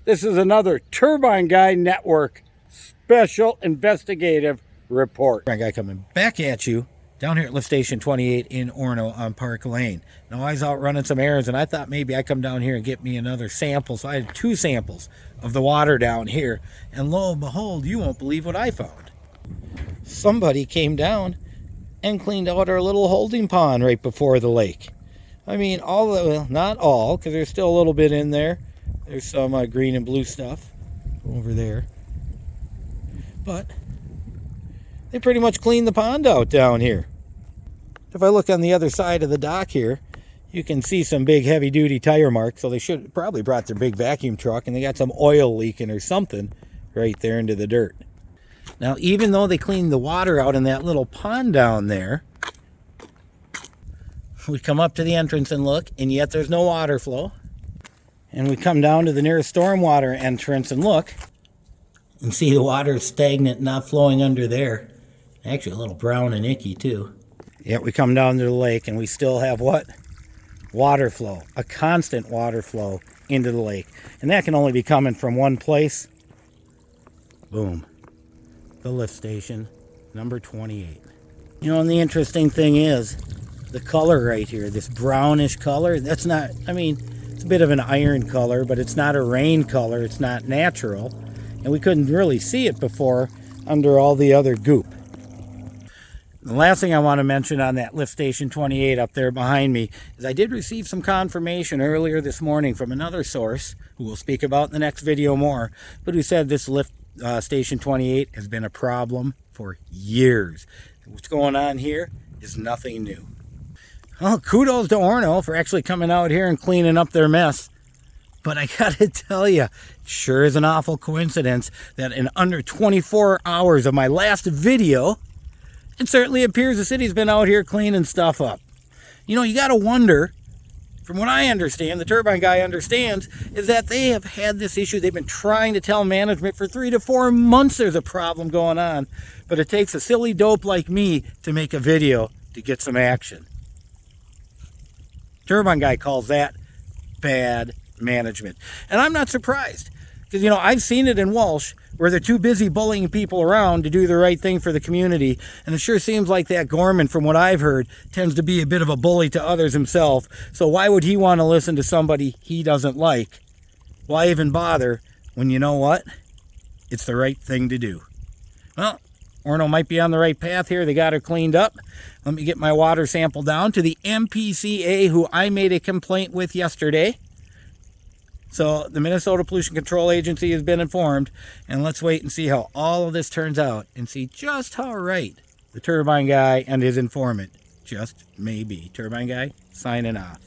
This is another Turbine Guy Network special investigative report. Turbine Guy coming back at you down here at lift station 28 in Orono on Park Lane. Now I was out running some errands and I thought maybe I'd come down here and get me another sample. So I had 2 samples of the water down here, and lo and behold, you won't believe what I found. Somebody came down and cleaned out our little holding pond right before the lake. I mean, well, not all, because there's still a little bit in there. There's some green and blue stuff over there. But they pretty much cleaned the pond out down here. If I look on the other side of the dock here, you can see some big heavy-duty tire marks. So they should probably brought their big vacuum truck, and they got some oil leaking or something right there into the dirt. Now, even though they cleaned the water out in that little pond down there, we come up to the entrance and look, and yet there's no water flow. And we come down to the nearest stormwater entrance and look, and see the water is stagnant, not flowing under there. Actually, a little brown and icky too. Yet we come down to the lake and we still have what? Water flow, a constant water flow into the lake. And that can only be coming from one place. Boom. The lift station, number 28. You know, and the interesting thing is, the color right here, this brownish color, that's not, I mean, it's a bit of an iron color, but it's not a rain color, it's not natural. And we couldn't really see it before under all the other goop. The last thing I want to mention on that lift station 28 up there behind me is I did receive some confirmation earlier this morning from another source, who we'll speak about in the next video more, but who said this lift station 28 has been a problem for years. What's going on here is nothing new. Well, kudos to Orono for actually coming out here and cleaning up their mess. But I gotta tell you, it sure is an awful coincidence that in under 24 hours of my last video, it certainly appears the city's been out here cleaning stuff up. You know, you gotta wonder, from what I understand, the Turbine Guy understands, is that they have had this issue. They've been trying to tell management for 3 to 4 months there's a problem going on. But it takes a silly dope like me to make a video to get some action. Turbine Guy calls that bad management. And I'm not surprised, because, you know, I've seen it in Walsh where they're too busy bullying people around to do the right thing for the community. And it sure seems like that Gorman, from what I've heard, tends to be a bit of a bully to others himself. So why would he want to listen to somebody he doesn't like? Why even bother when, you know what? It's the right thing to do. Well, Orono might be on the right path here. They got her cleaned up. Let me get my water sample down to the MPCA, who I made a complaint with yesterday. So the Minnesota Pollution Control Agency has been informed, and let's wait and see how all of this turns out and see just how right the Turbine Guy and his informant just may be. Turbine Guy signing off.